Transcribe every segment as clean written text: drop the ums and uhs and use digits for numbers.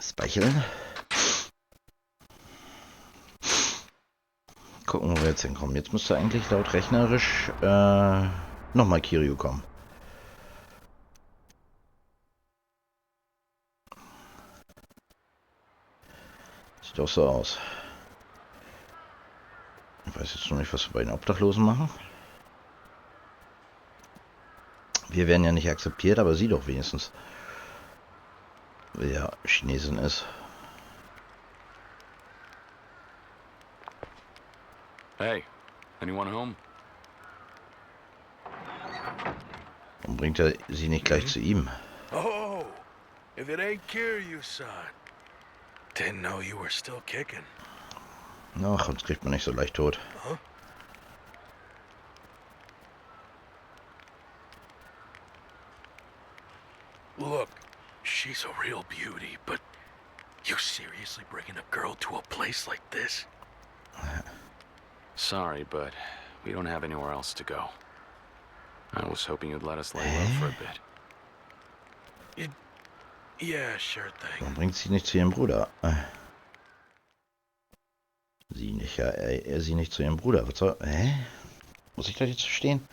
Speicheln. Gucken, wo wir jetzt hinkommen. Jetzt müsste eigentlich laut rechnerisch nochmal Kiryu kommen. Sieht doch so aus. Ich weiß jetzt noch nicht, was wir bei den Obdachlosen machen. Wir werden ja nicht akzeptiert, aber sie doch wenigstens. Wer Chinesin ist. Hey, anyone home? Warum bringt er sie nicht gleich zu ihm? Oh, if it ain't Kiryu-san. Didn't know you were still kicking. Ach, uns kriegt man nicht so leicht tot. Huh? Look, she's a real beauty, but you seriously bringing a girl to a place like this? Sorry, but we don't have anywhere else to go. I was hoping you'd let us lay low for a bit. Yeah, sure thing. Warum bringt sie nicht zu ihrem Bruder? Sie nicht, ja, er sie nicht zu ihrem Bruder. Was soll... Muss ich da jetzt stehen?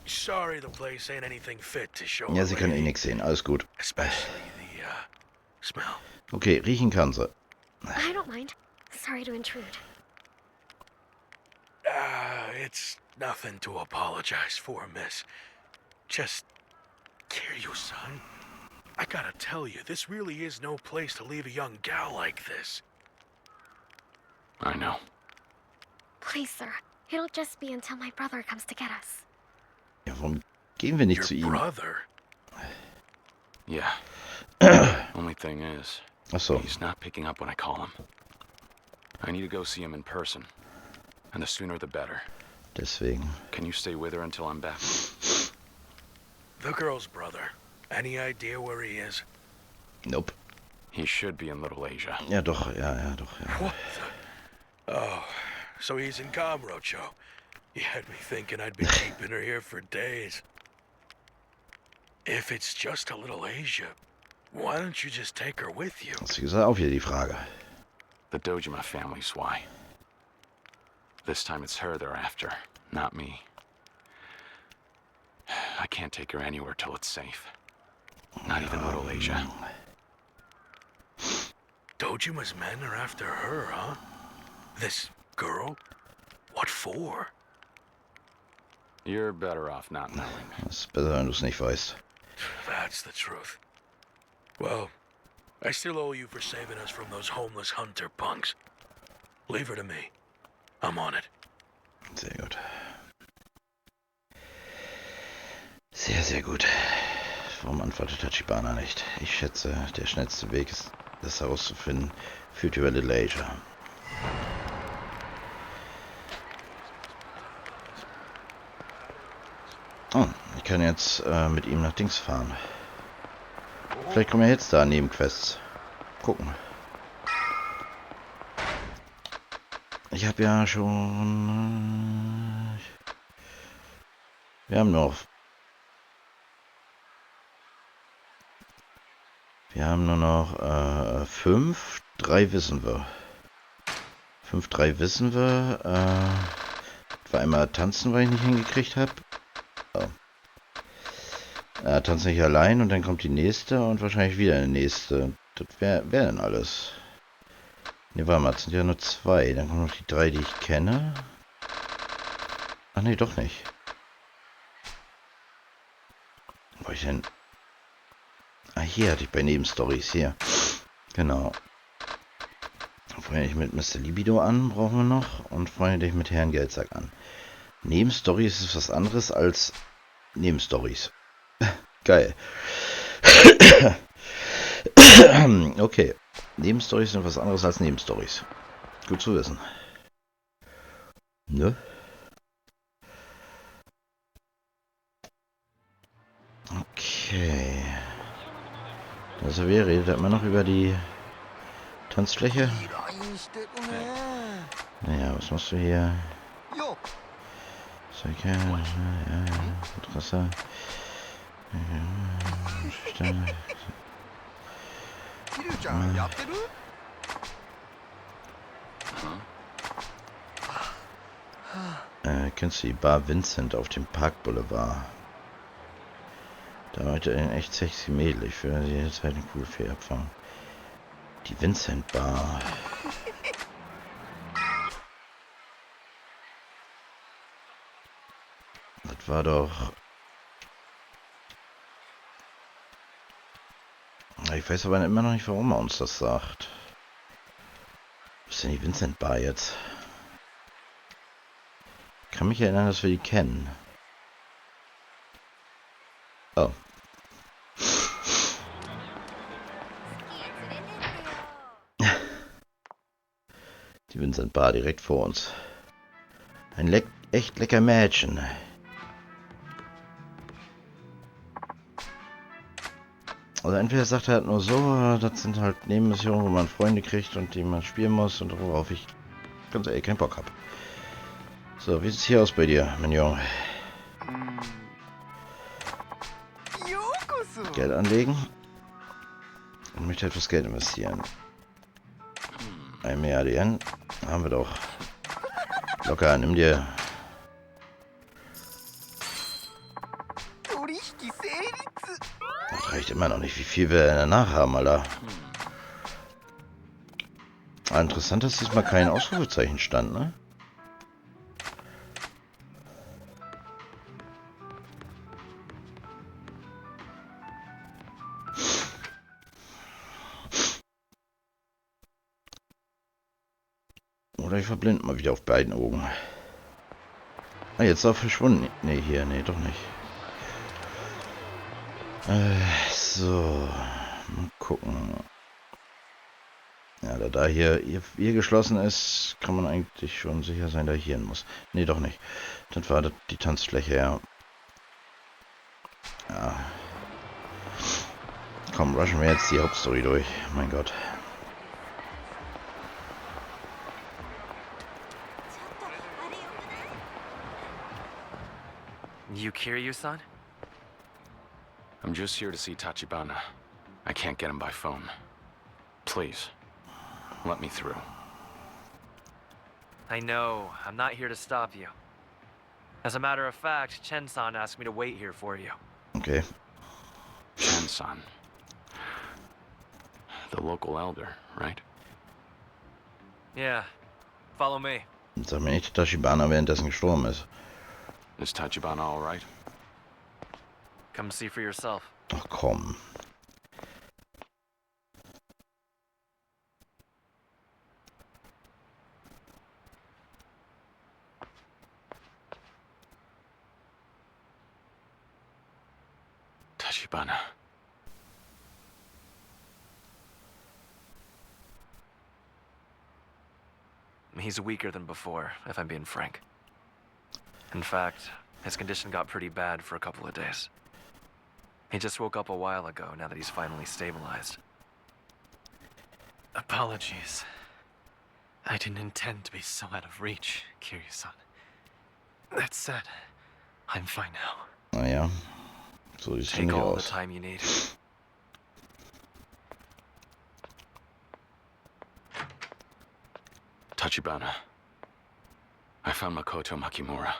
Sorry the place ain't anything fit to show. Ja, sie kann eh nichts sehen. Alles gut. Especially the, smell. Okay, riechen kann sie. I don't mind. Sorry to intrude. It's nothing to apologize for, miss. Just... Kiryu-san, I gotta tell you, this really is no place to leave a young gal like this. I know. Please, sir. It'll just be until my brother comes to get us. Ja, warum gehen wir nicht Your zu ihm? brother? Yeah. Only thing is, Ach so. he's not picking up when I call him. I need to go see him in person. And the sooner the better. Deswegen. Can you stay with her until I'm back? The girl's brother. Any idea where he is? Nope. He should be in Little Asia. Ja, doch, ja, doch, ja. What the... Oh, so he's in Kamurocho. You had me thinking I'd be keeping her here for days. If it's just a Little Asia, why don't you just take her with you? Das ist auch wieder die Frage. The Dojima family's why. This time it's her they're after, not me. I can't take her anywhere till it's safe. Not even Little Asia. Dojima's men are after her, huh? This girl? What for? You're better off not knowing. Das ist besser, wenn du es nicht weißt. That's the truth. Well, I still owe you for saving us from those homeless hunter punks. Leave her to me. I'm on it. Sehr gut. Sehr, sehr gut. Warum antwortet Tachibana nicht? Ich schätze, der schnellste Weg ist, das herauszufinden, führt über Little Asia. Oh, ich kann jetzt mit ihm nach Dings fahren. Vielleicht kommen ja jetzt da Nebenquests. Gucken. Ich habe ja schon... Wir haben noch... Wir haben nur noch 5. 3 wissen wir. 5, 3 wissen wir. War einmal tanzen, weil ich nicht hingekriegt habe. Oh. Tanzen nicht allein und dann kommt die nächste und wahrscheinlich wieder eine nächste. Das wäre dann alles. Ne, warte mal, es sind ja nur 2. Dann kommen noch die 3, die ich kenne. Ach nee, doch nicht. Wo ich denn? Ah, hier hatte ich bei Nebenstories, hier. Genau. Freunde dich mit Mr. Libido an, brauchen wir noch. Und Freunde dich mit Herrn Geldsack an. Nebenstories ist was anderes als Nebenstories. Geil. Okay. Nebenstories sind was anderes als Nebenstories. Gut zu wissen. Ne? Okay. Also wir redet immer noch über die Tanzfläche. Naja, was machst du hier? Sicher, ja, Interesse. ちゃんやってる？ Kennst du die Bar Vincent auf dem Parkboulevard? Da war ich ein echt sexy Mädel. Ich würde sie jetzt halt eine coole Fee abfangen. Die Vincent Bar. Das war doch... Ich weiß aber immer noch nicht, warum er uns das sagt. Was ist denn die Vincent Bar jetzt? Ich kann mich erinnern, dass wir die kennen. Oh. Die Vincent Bar direkt vor uns. Ein echt lecker Mädchen. Also entweder sagt er halt nur so, das sind halt Nebenmissionen, wo man Freunde kriegt und die man spielen muss und worauf ich ganz ehrlich keinen Bock habe. So, wie sieht's hier aus bei dir, mein Junge? Geld anlegen. Und möchte etwas Geld investieren. 1 Milliarde Yen. Haben wir doch. Locker, nimm dir. Das reicht immer noch nicht. Wie viel wir danach haben, Alter. Ah, interessant, dass diesmal kein Ausrufezeichen stand, ne? Oder ich verblende mal wieder auf beiden Augen. Ah, jetzt ist er verschwunden. Nee, hier, nee, doch nicht. So. Mal gucken. Ja, da hier geschlossen ist, kann man eigentlich schon sicher sein, dass hier hin muss. Nee, doch nicht. Das war die Tanzfläche, ja. Ja. Komm, rushen wir jetzt die Hauptstory durch. Mein Gott. You Kiryu-san? I'm just here to see Tachibana. I can't get him by phone. Please, let me through. I know, I'm not here to stop you. As a matter of fact, Chen-san asked me to wait here for you. Okay. Chen-san. The local elder, right? Yeah, follow me. Sag mir nicht, dass Tachibana währenddessen gestorben ist. Is Tachibana all right? Come see for yourself. Ach komm. Tachibana. He's weaker than before, if I'm being frank. In fact, his condition got pretty bad for a couple of days. He just woke up a while ago, now that he's finally stabilized. Apologies. I didn't intend to be so out of reach, Kiryu-san. That said, I'm fine now. Naja. So sieht's Take nicht all the aus. time you need. Tachibana. I found Makoto Makimura.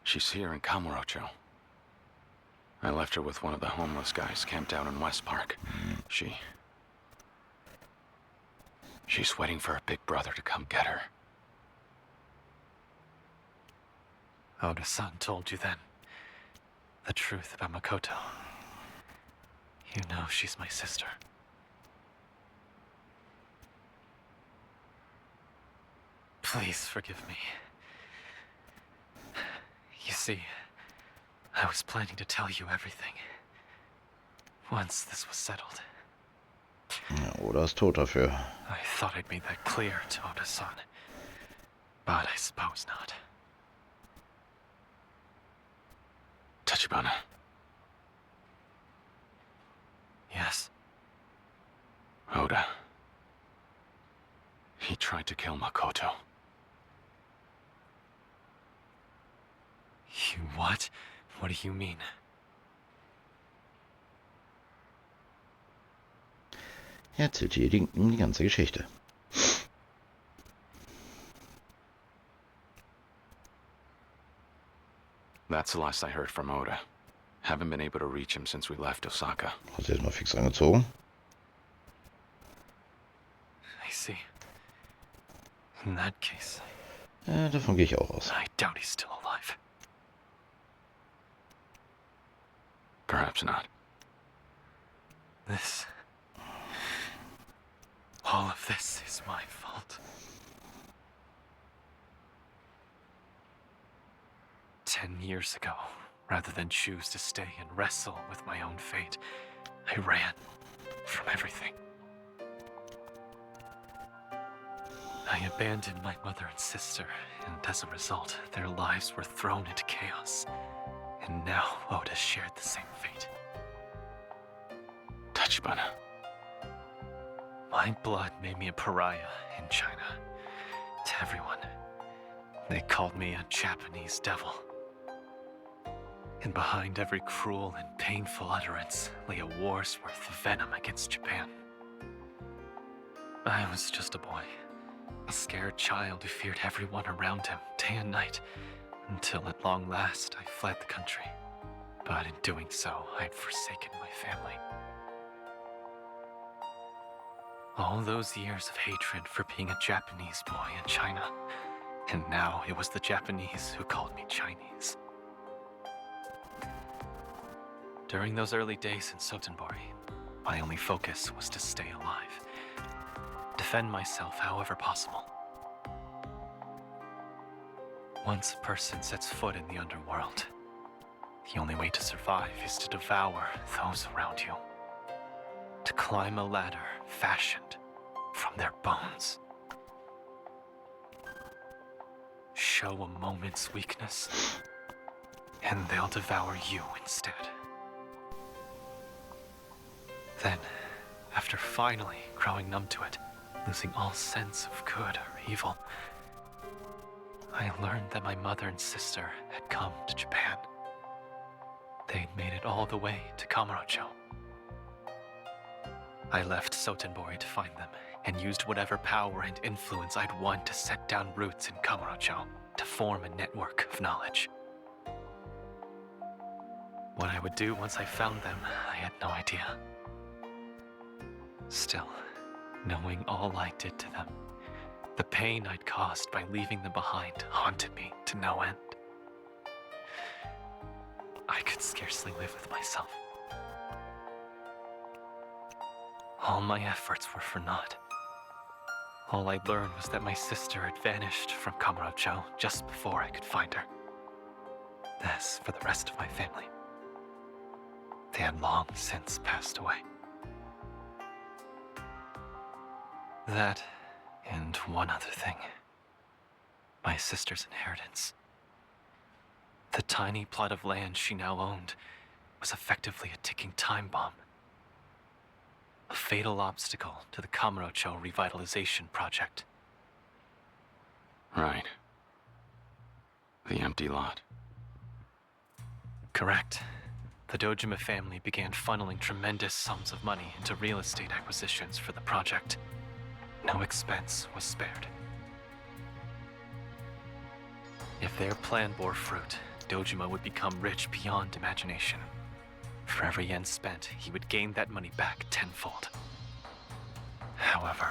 She's here in Kamurocho. I left her with one of the homeless guys camped out in West Park. She's waiting for her big brother to come get her. Oda-san told you then the truth about Makoto. You know she's my sister. Please forgive me. You see, I was planning to tell you everything once this was settled. Ja, Oda ist tot dafür. I thought I'd made that clear to Oda-san, but I suppose not. Tachibana. Yes, Oda. He tried to kill Makoto. you what? What do you mean? Er erzählt hier die ganze Geschichte. That's the last I heard from Oda. Haven't been able to reach him since we left Osaka. Hat sich erstmal fix angezogen. I see. In that case, Ja, davon gehe ich auch aus. I doubt he's still alive. Perhaps not. All of this is my fault. 10 years ago, rather than choose to stay and wrestle with my own fate, I ran from everything. I abandoned my mother and sister, and as a result, their lives were thrown into chaos. And now Oda shared the same fate. Tachibana. My blood made me a pariah in China. To everyone, they called me a Japanese devil. And behind every cruel and painful utterance lay a war's worth of venom against Japan. I was just a boy, a scared child who feared everyone around him, day and night, until at long last I fled the country. But in doing so, I'd forsaken my family. All those years of hatred for being a Japanese boy in China, and now it was the Japanese who called me Chinese. During those early days in Sotenbori, my only focus was to stay alive, defend myself however possible. Once a person sets foot in the underworld, the only way to survive is to devour those around you. To climb a ladder fashioned from their bones. Show a moment's weakness, and they'll devour you instead. Then, after finally growing numb to it, losing all sense of good or evil, I learned that my mother and sister had come to Japan. They'd made it all the way to Kamurocho. I left Sotenbori to find them, and used whatever power and influence I'd won to set down roots in Kamurocho, to form a network of knowledge. What I would do once I found them, I had no idea. Still, knowing all I did to them, the pain I'd caused by leaving them behind haunted me to no end. I could scarcely live with myself. All my efforts were for naught. All I learned was that my sister had vanished from Kamurocho just before I could find her. As for the rest of my family, they had long since passed away. That, and one other thing. My sister's inheritance. The tiny plot of land she now owned was effectively a ticking time bomb. A fatal obstacle to the Kamurocho revitalization project. Right. The empty lot. Correct. The Dojima family began funneling tremendous sums of money into real estate acquisitions for the project. No expense was spared. If their plan bore fruit, Dojima would become rich beyond imagination. For every yen spent, he would gain that money back tenfold. However,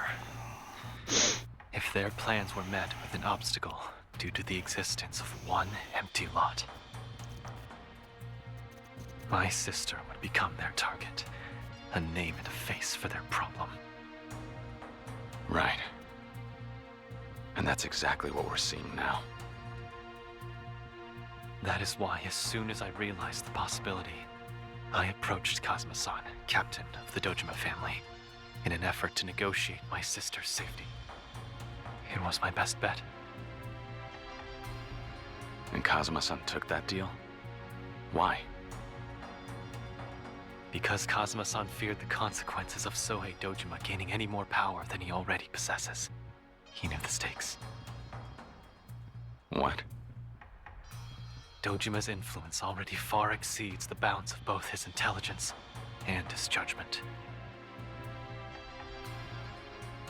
if their plans were met with an obstacle due to the existence of one empty lot, my sister would become their target, a name and a face for their problem. Right. And that's exactly what we're seeing now. That is why, as soon as I realized the possibility, I approached Kazuma-san, captain of the Dojima family, in an effort to negotiate my sister's safety. It was my best bet. And Kazuma-san took that deal? Why? Because Kazuma-san feared the consequences of Sohei Dojima gaining any more power than he already possesses. He knew the stakes. What? Dojima's influence already far exceeds the bounds of both his intelligence and his judgment.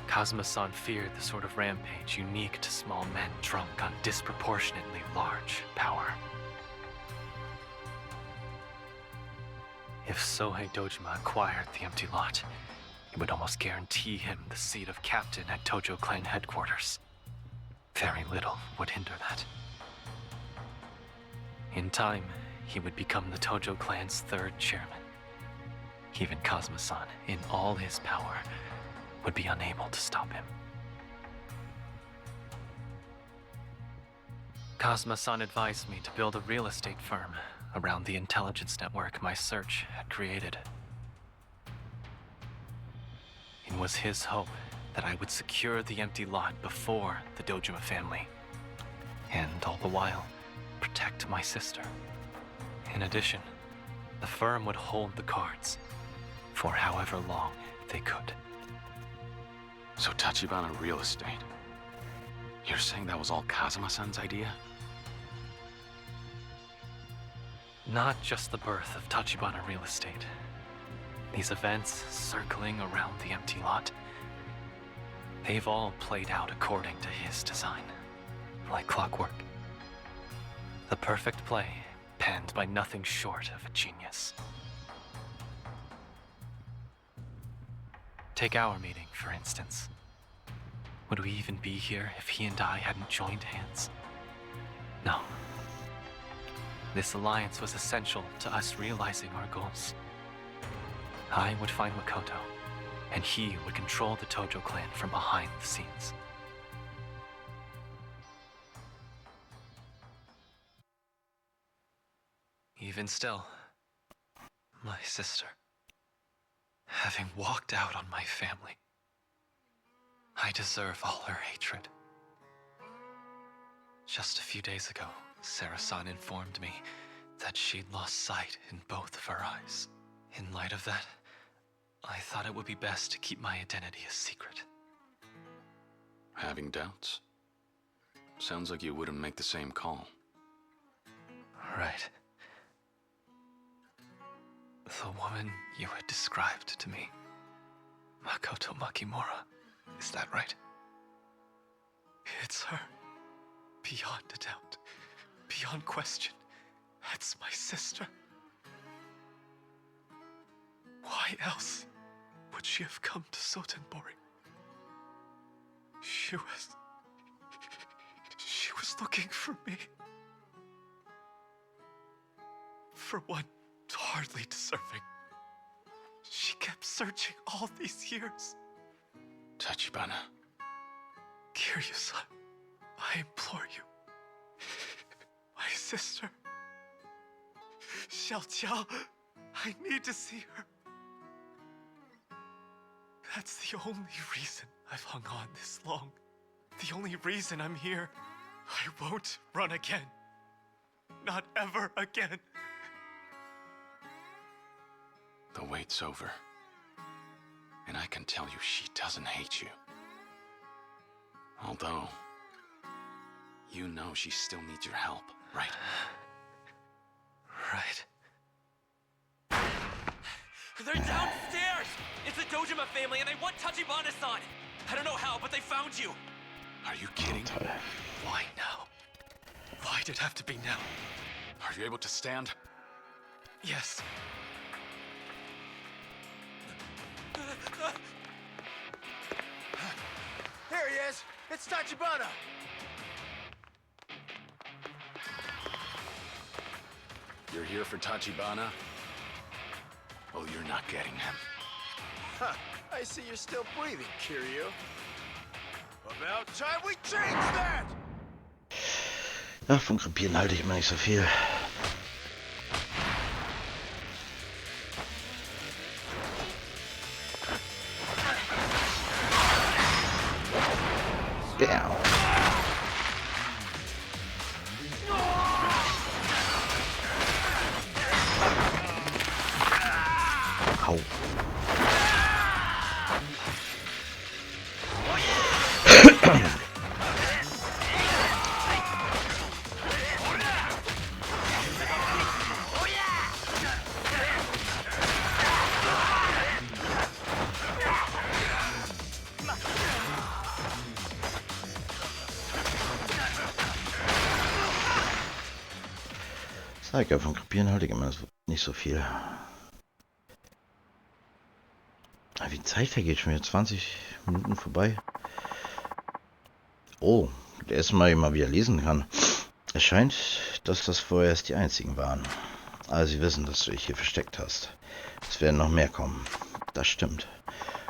Kazuma-san feared the sort of rampage unique to small men drunk on disproportionately large power. If Sohei Dojima acquired the empty lot, it would almost guarantee him the seat of captain at Tojo clan headquarters. Very little would hinder that. In time, he would become the Tojo clan's third chairman. Even Kazuma-san, in all his power, would be unable to stop him. Kazuma-san advised me to build a real estate firm around the intelligence network my search had created. It was his hope that I would secure the empty lot before the Dojima family, and all the while, protect my sister. In addition, the firm would hold the cards for however long they could. So Tachibana Real Estate. You're saying that was all Kazuma-san's idea? Not just the birth of Tachibana Real Estate. These events circling around the empty lot, they've all played out according to his design, like clockwork. The perfect play, penned by nothing short of a genius. Take our meeting, for instance. Would we even be here if he and I hadn't joined hands? No. This alliance was essential to us realizing our goals. I would find Makoto, and he would control the Tojo clan from behind the scenes. Even still, my sister, having walked out on my family, I deserve all her hatred. Just a few days ago, Sarah-san informed me that she'd lost sight in both of her eyes. In light of that, I thought it would be best to keep my identity a secret. Having doubts? Sounds like you wouldn't make the same call. Right. The woman you had described to me, Makoto Makimura, is that right? It's her. Beyond a doubt. Beyond question. That's my sister. Why else would she have come to Sotenbori? She was looking for me. For one hardly deserving. She kept searching all these years. Tachibana. Kiryu-san, I implore you. My sister. Xiaojiao, I need to see her. That's the only reason I've hung on this long. The only reason I'm here. I won't run again. Not ever again. The wait's over. And I can tell you she doesn't hate you. Although, you know she still needs your help, right? Right. They're downstairs! It's the Dojima family and they want Tachibana-san! I don't know how, but they found you! Are you kidding? Why now? Why'd it have to be now? Are you able to stand? Yes. Here he is! It's Tachibana! You're here for Tachibana? Well, you're not getting him. Huh. I see you're still breathing, Kiryu. About time we change that! Ja, vom Krepieren halte ich immer nicht so viel. Down. Au. Sag ja, von Krepieren halte ich immer nicht so viel. Aber wie die Zeit vergeht, schon wieder 20 Minuten vorbei. Oh, der erste Mal immer wieder lesen kann. Es scheint, dass das vorerst die einzigen waren. Aber sie wissen, dass du dich hier versteckt hast. Es werden noch mehr kommen. Das stimmt.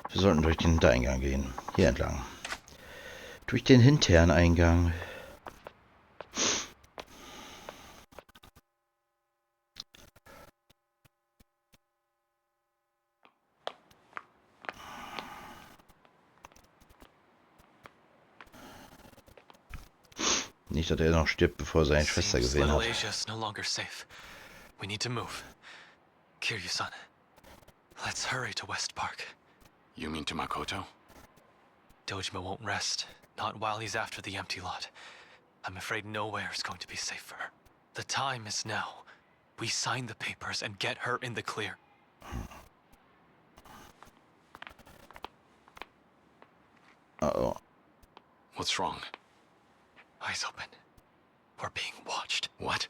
Wir sollten durch den Hintereingang gehen. Hier entlang. Durch den hinteren Eingang. Nicht, dass er noch stirbt, bevor er seine Schwester Seems gesehen little hat. Asia's no longer safe. We need to move. Kiryu-san, let's hurry to West Park. You mean to Makoto? Dojima won't rest, not while he's after the empty lot. I'm afraid nowhere is going to be safe for her. The time is now. We sign the papers and get her in the clear. Uh-oh. What's wrong? Eyes open. We're being watched. What?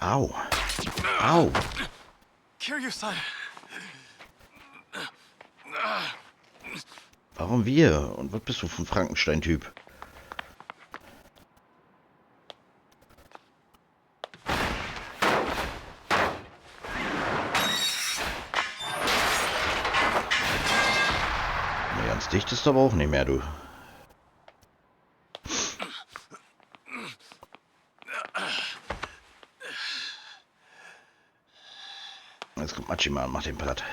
Au. Au. Kiryu-san! Warum wir? Und was bist du für ein Frankenstein-Typ? Nee, ganz dicht ist aber auch nicht mehr, du. Jetzt kommt Machima und macht den platt.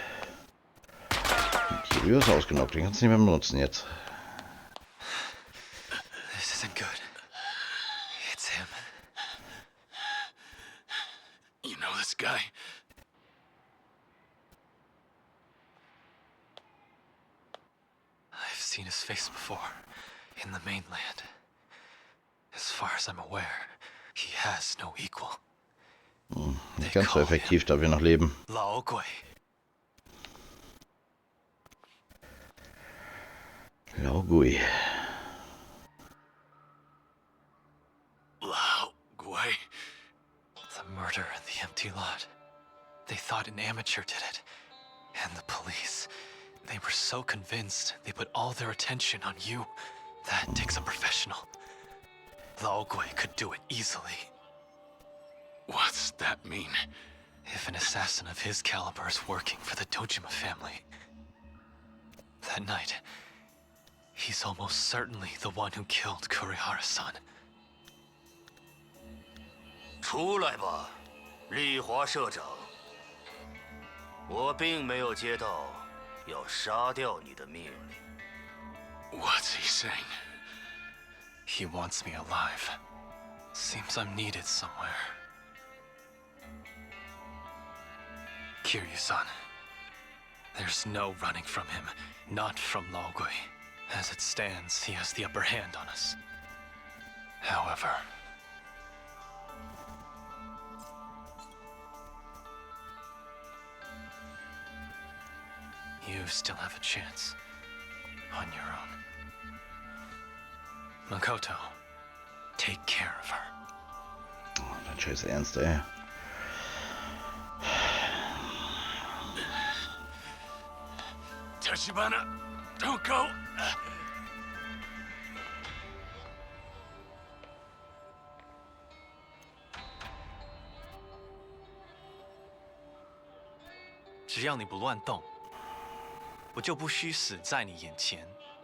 Kiryu ist ausgenockt, den kannst du nicht mehr benutzen jetzt. This isn't good. It's him. You know this guy? I've seen his face before, in the mainland. As far as I'm aware, he has no equal. Nicht ganz so effektiv, da wir noch leben. Lao Gui. Laogui. Lao Gui. The murder in the empty lot. They thought an amateur did it. And the police. They were so convinced they put all their attention on you. That takes a professional. Lao Gui could do it easily. What's that mean? If an assassin of his caliber is working for the Dojima family. That night, he's almost certainly the one who killed Kurihara-san. 出来吧，丽华社长。我并没有接到要杀掉你的命令。 What's he saying? He wants me alive. Seems I'm needed somewhere. Kiryu-san. There's no running from him, not from Lao Gui. As it stands, he has the upper hand on us. However... you still have a chance. On your own. Makoto, take care of her. Oh, dein scheiß Ernst, ey. Tachibana, don't go!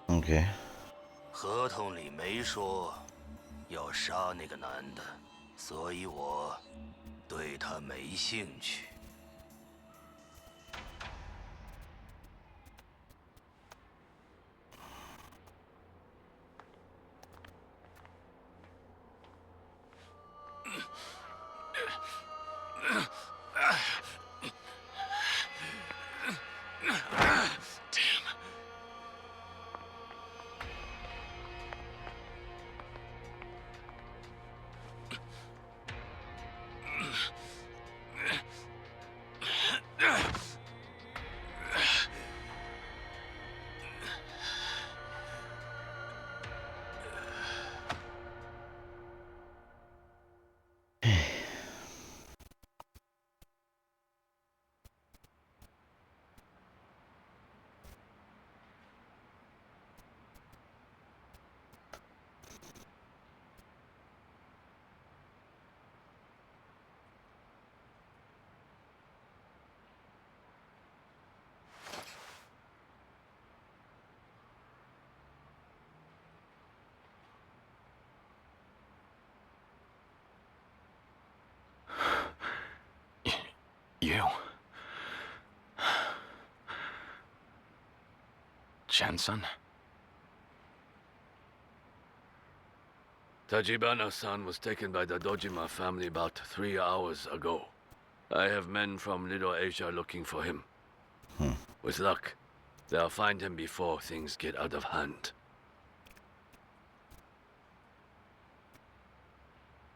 Okay. 合同里没说要杀那个男的，所以我对他没兴趣。Chen-san? Tachibana-san was taken by the Dojima family about 3 hours ago. I have men from Little Asia looking for him. With luck, they'll find him before things get out of hand.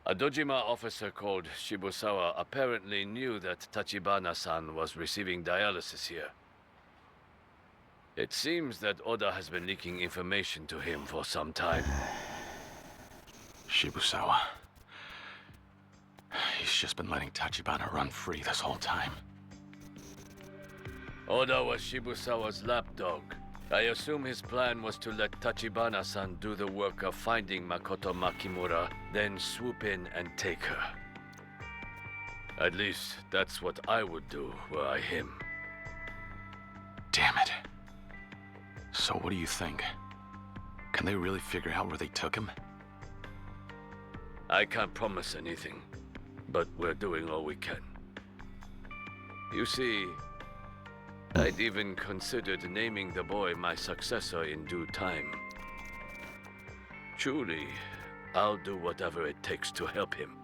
A Dojima officer called Shibusawa apparently knew that Tachibana-san was receiving dialysis here. It seems that Oda has been leaking information to him for some time. Shibusawa. He's just been letting Tachibana run free this whole time. Oda was Shibusawa's lapdog. I assume his plan was to let Tachibana-san do the work of finding Makoto Makimura, then swoop in and take her. At least, that's what I would do were I him. Damn it. So what do you think? Can they really figure out where they took him? I can't promise anything, but we're doing all we can. You see, I'd even considered naming the boy my successor in due time. Truly, I'll do whatever it takes to help him.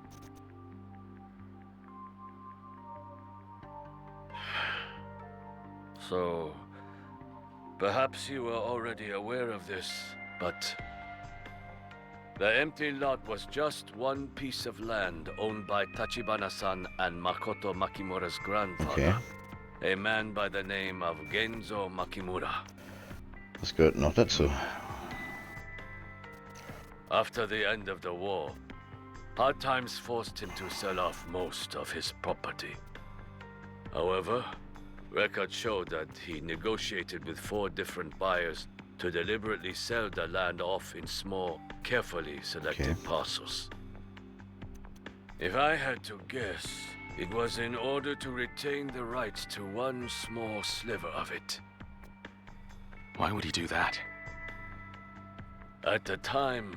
So, perhaps you were already aware of this, but the empty lot was just one piece of land owned by Tachibana-san and Makoto Makimura's grandfather, a man by the name of Genzo Makimura. Was gehört noch dazu? After the end of the war, hard times forced him to sell off most of his property. However, records show that he negotiated with 4 different buyers to deliberately sell the land off in small, carefully selected parcels. If I had to guess, it was in order to retain the rights to one small sliver of it. Why would he do that? At the time,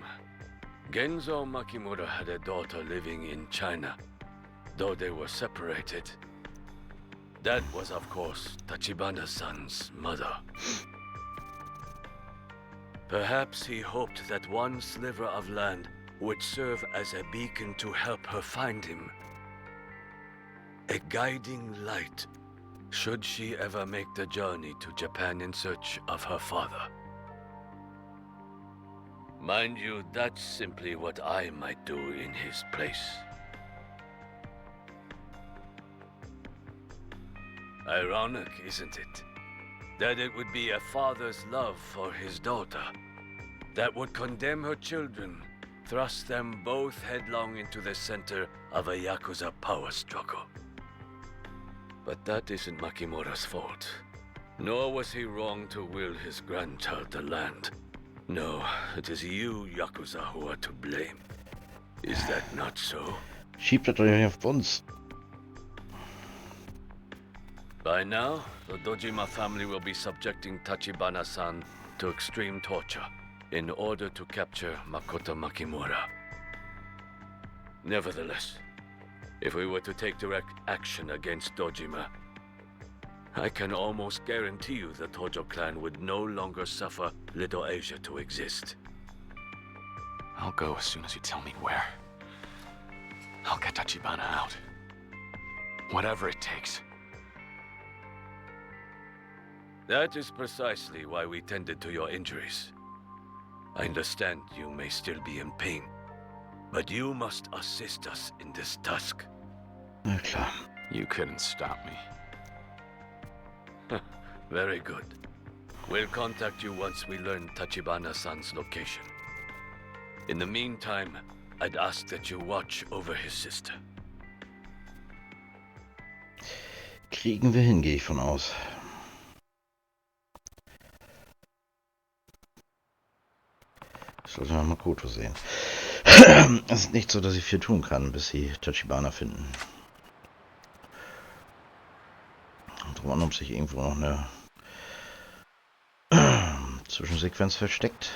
Genzo Makimura had a daughter living in China, though they were separated. That was, of course, Tachibana-san's mother. Perhaps he hoped that one sliver of land would serve as a beacon to help her find him. A guiding light, should she ever make the journey to Japan in search of her father. Mind you, that's simply what I might do in his place. Ironic, isn't it? That it would be a father's love for his daughter that would condemn her children, thrust them both headlong into the center of a Yakuza power struggle. But that isn't Makimura's fault. Nor was he wrong to will his grandchild the land. No, it is you, Yakuza, who are to blame. Is that not so? Schiebt das doch nicht auf uns. By now, the Dojima family will be subjecting Tachibana-san to extreme torture in order to capture Makoto Makimura. Nevertheless, if we were to take direct action against Dojima, I can almost guarantee you the Tojo clan would no longer suffer Little Asia to exist. I'll go as soon as you tell me where. I'll get Tachibana out. Whatever it takes. That is precisely why we tended to your injuries. I understand you may still be in pain, but you must assist us in this task. Na klar. You couldn't stop me. Very good. We'll contact you once we learn Tachibana-san's location. In the meantime, I'd ask that you watch over his sister. Kriegen wir hin, gehe ich von aus. Ich sollte mal Makoto sehen. Es ist nicht so, dass ich viel tun kann, bis sie Tachibana finden. Und drum an, ob sich irgendwo noch eine Zwischensequenz versteckt.